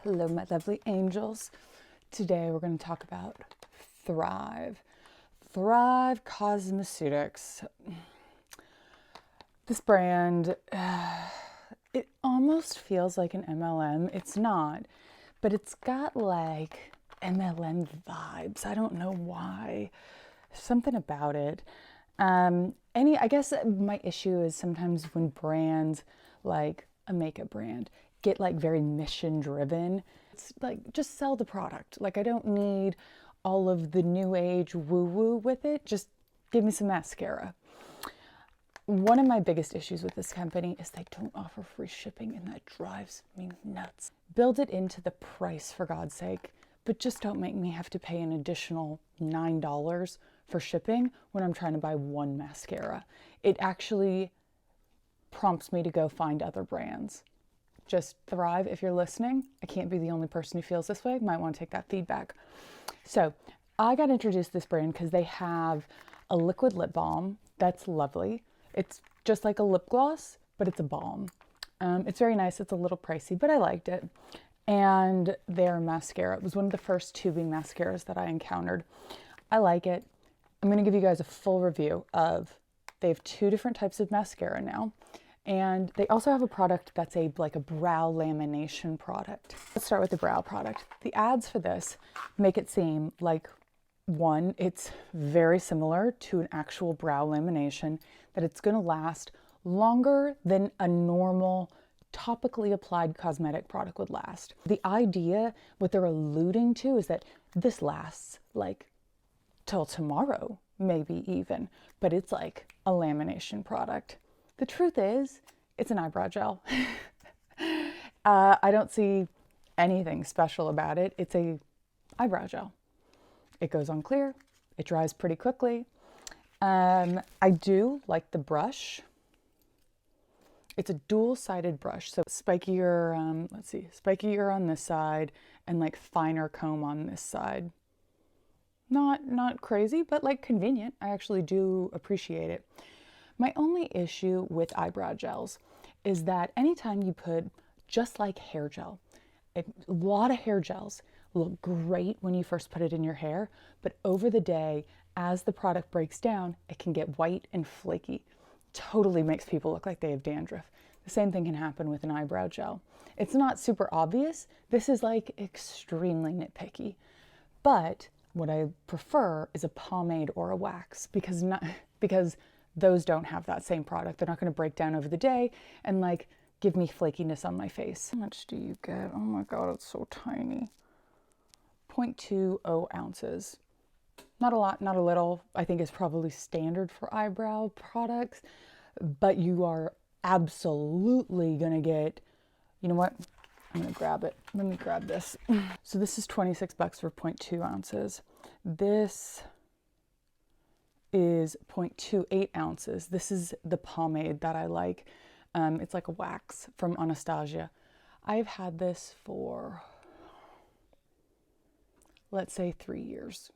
Hello, my lovely angels. Today we're going to talk about Thrive. Thrive Causemetics. This brand, it almost feels like an MLM. It's not, but it's got like MLM vibes. I don't know why. Something about it. I guess my issue is sometimes when brands, like a makeup brand, get like very mission driven. It's like, just sell the product. Like, I don't need all of the new age woo woo with it. Just give me some mascara. One of my biggest issues with this company is they don't offer free shipping, and that drives me nuts. Build it into the price, for God's sake, but just don't make me have to pay an additional $9 for shipping when I'm trying to buy one mascara. It actually prompts me to go find other brands. Just Thrive, if you're listening. I can't be the only person who feels this way. Might want to take that feedback. So I got introduced to this brand because they have a liquid lip balm that's lovely. It's just like a lip gloss, but it's a balm. It's very nice. It's a little pricey, but I liked it. And their mascara, it was one of the first tubing mascaras that I encountered. I like it. I'm going to give you guys a full review of, they have 2 different types of mascara now. And they also have a product that's like a brow lamination product. Let's start with the brow product. The ads for this make it seem like, one, it's very similar to an actual brow lamination, that it's going to last longer than a normal topically applied cosmetic product would last. The idea, what they're alluding to, is that this lasts like till tomorrow, maybe even, but it's like a lamination product. The truth is, it's an eyebrow gel. I don't see anything special about it. It's a eyebrow gel. It goes on clear. It dries pretty quickly. I do like the brush. It's a dual-sided brush, so spikier, spikier on this side and like finer comb on this side. Not crazy, but like convenient. I actually do appreciate it. My only issue with eyebrow gels is that anytime you put, just like hair gel, a lot of hair gels look great when you first put it in your hair, but over the day, as the product breaks down, it can get white and flaky. Totally makes people look like they have dandruff. The same thing can happen with an eyebrow gel. It's not super obvious. This is like extremely nitpicky. But what I prefer is a pomade or a wax, because those don't have that same product. They're not going to break down over the day and like give me flakiness on my face. How much do you get? Oh my God, it's so tiny. 0.20 ounces. Not a lot, not a little. I think is probably standard for eyebrow products, but you are absolutely going to get, you know what? I'm going to grab it. Let me grab this. So this is 26 bucks for 0.2 ounces. This is 0.28 ounces. This is the pomade that I like. It's like a wax from Anastasia. I've had this for, let's say, 3 years.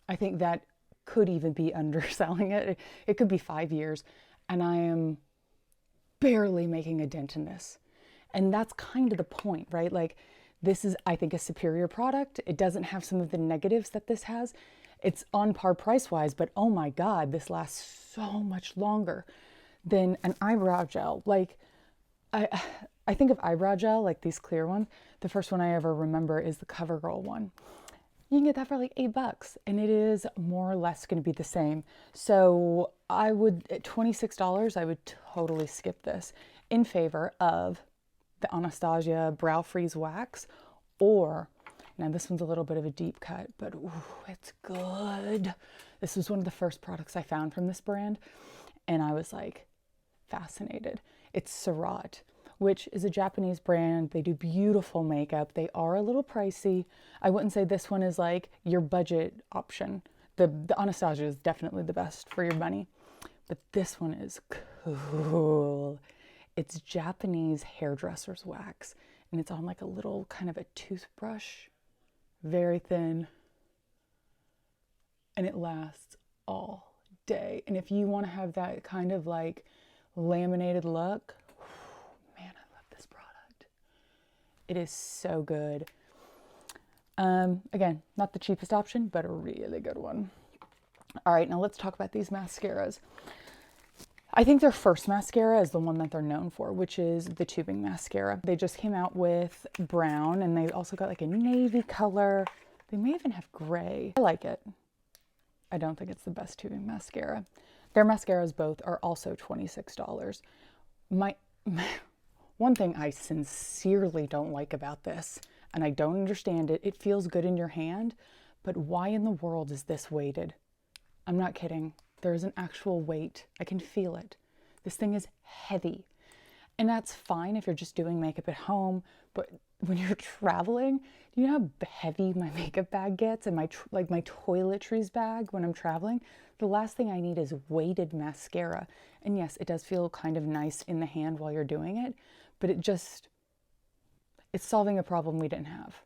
I think that could even be underselling it. It could be 5 years, and I am barely making a dent in this. And that's kind of the point, right? Like, this is, I think, a superior product. It doesn't have some of the negatives that this has. It's on par price-wise, but oh my God, this lasts so much longer than an eyebrow gel. Like, I think of eyebrow gel, like these clear ones. The first one I ever remember is the CoverGirl one. You can get that for like $8, and it is more or less going to be the same. So I would, at $26, I would totally skip this in favor of the Anastasia Brow Freeze Wax, or, now this one's a little bit of a deep cut, but ooh, it's good. This was one of the first products I found from this brand, and I was like fascinated. It's Surratt, which is a Japanese brand. They do beautiful makeup. They are a little pricey. I wouldn't say this one is like your budget option. The Anastasia is definitely the best for your money, but this one is cool. It's Japanese hairdresser's wax, and it's on like a little kind of a toothbrush, very thin, and it lasts all day. And if you want to have that kind of like laminated look, man, I love this product. It is so good. Again, not the cheapest option, but a really good one. All right, now let's talk about these mascaras. I think their first mascara is the one that they're known for, which is the tubing mascara. They just came out with brown, and they also got like a navy color. They may even have gray. I like it. I don't think it's the best tubing mascara. Their mascaras both are also $26. One thing I sincerely don't like about this, and I don't understand it, it feels good in your hand, but why in the world is this weighted? I'm not kidding. There is an actual weight. I can feel it. This thing is heavy. And that's fine if you're just doing makeup at home, but when you're traveling, do you know how heavy my makeup bag gets and my toiletries bag when I'm traveling? The last thing I need is weighted mascara. And yes, it does feel kind of nice in the hand while you're doing it, but it's solving a problem we didn't have,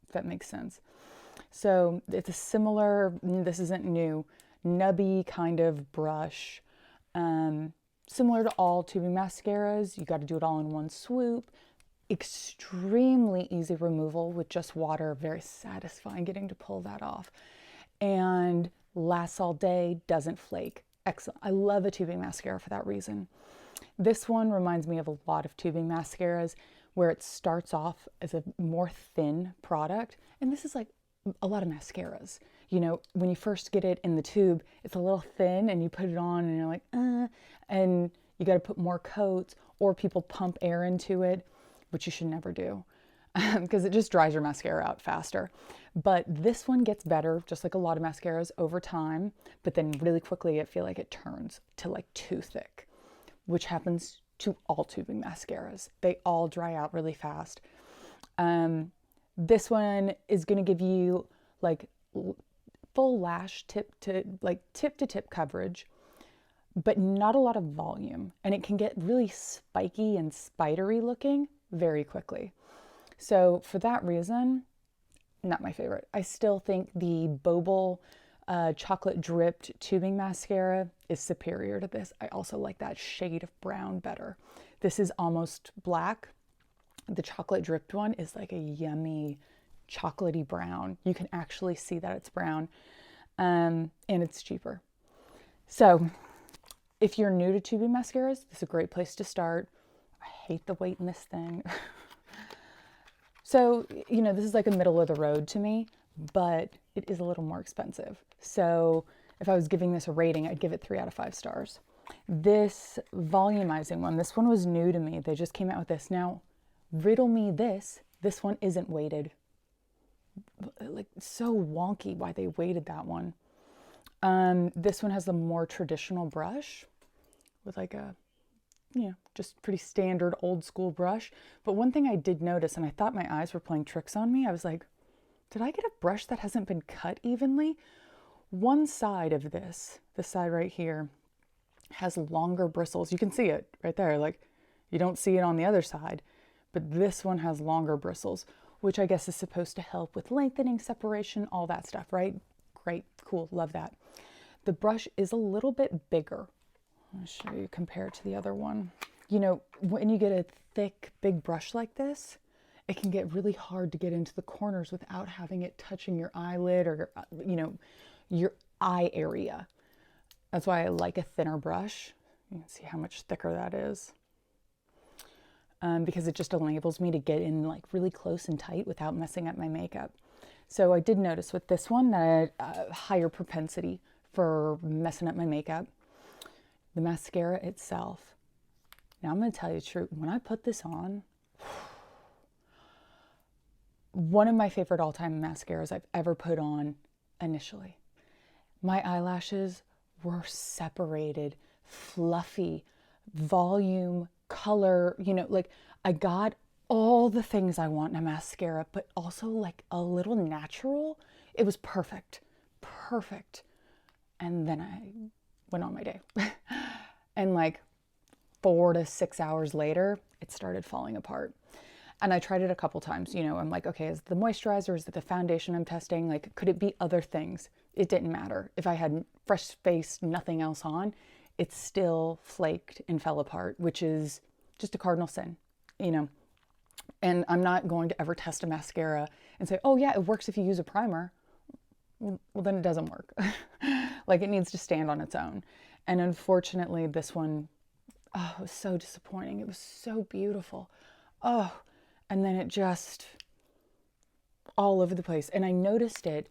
if that makes sense. So it's a similar, this isn't new, nubby kind of brush. Similar to all tubing mascaras, you got to do it all in one swoop. Extremely easy removal with just water, very satisfying getting to pull that off. And lasts all day, doesn't flake. Excellent. I love a tubing mascara for that reason. This one reminds me of a lot of tubing mascaras where it starts off as a more thin product. And this is like a lot of mascaras. You know, when you first get it in the tube, it's a little thin and you put it on and you're like, and you got to put more coats, or people pump air into it, which you should never do because it just dries your mascara out faster. But this one gets better, just like a lot of mascaras over time, but then really quickly I feel like it turns to like too thick, which happens to all tubing mascaras. They all dry out really fast. This one is going to give you like full lash tip to tip coverage, but not a lot of volume. And it can get really spiky and spidery looking very quickly. So for that reason, not my favorite. I still think the Bobble chocolate dripped tubing mascara is superior to this. I also like that shade of brown better. This is almost black. The chocolate dripped one is like a yummy chocolatey brown. You can actually see that it's brown, and it's cheaper. So if you're new to tubing mascaras, this is a great place to start. I hate the weight in this thing. So, you know, this is like a middle of the road to me, but it is a little more expensive. So if I was giving this a rating, I'd give it 3 out of 5 stars. This volumizing one, this one was new to me. They just came out with this. Now, riddle me this one isn't weighted. Like, so wonky why they weighted that one. This one has the more traditional brush with like a, you know, just pretty standard old school brush. But one thing I did notice, and I thought my eyes were playing tricks on me, I was like, did I get a brush that hasn't been cut evenly? One side of this side right here, has longer bristles. You can see it right there. Like, you don't see it on the other side, but this one has longer bristles, which I guess is supposed to help with lengthening, separation, all that stuff, right? Great, cool, love that. The brush is a little bit bigger. I'll show you, compare it to the other one. You know, when you get a thick, big brush like this, it can get really hard to get into the corners without having it touching your eyelid or, you know, your eye area. That's why I like a thinner brush. You can see how much thicker that is. Because it just enables me to get in like really close and tight without messing up my makeup. So I did notice with this one that I had a higher propensity for messing up my makeup. The mascara itself. Now I'm going to tell you the truth. When I put this on, one of my favorite all-time mascaras I've ever put on initially. My eyelashes were separated, fluffy, volume, color, you know, like I got all the things I want in a mascara, but also like a little natural. It was perfect, perfect. And then I went on my day. And like 4 to 6 hours later, it started falling apart. And I tried it a couple times. You know, I'm like, okay, is it the moisturizer? Is it the foundation I'm testing? Like, could it be other things? It didn't matter. If I had fresh face, nothing else on, it still flaked and fell apart, which is just a cardinal sin, you know. And I'm not going to ever test a mascara and say, oh yeah, it works if you use a primer. Well, then it doesn't work. Like, it needs to stand on its own. And unfortunately, this one, oh, it was so disappointing. It was so beautiful. Oh, and then it just all over the place. And I noticed it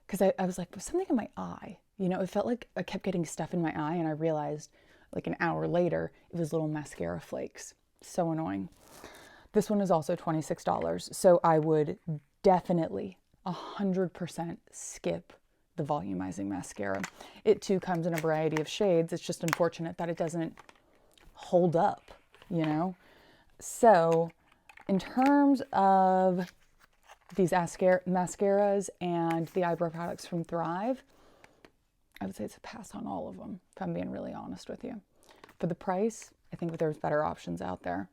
because I was like, there's something in my eye. You know, it felt like I kept getting stuff in my eye, and I realized like an hour later, it was little mascara flakes. So annoying. This one is also $26. So I would definitely 100% skip the Volumizing mascara. It too comes in a variety of shades. It's just unfortunate that it doesn't hold up, you know? So in terms of these mascaras and the eyebrow products from Thrive, I would say it's a pass on all of them, if I'm being really honest with you. For the price, I think there's better options out there.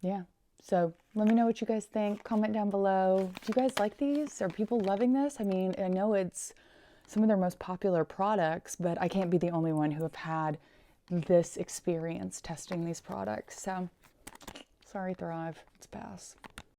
Yeah. So let me know what you guys think. Comment down below. Do you guys like these? Are people loving this? I mean, I know it's some of their most popular products, but I can't be the only one who have had this experience testing these products. So sorry, Thrive. It's a pass.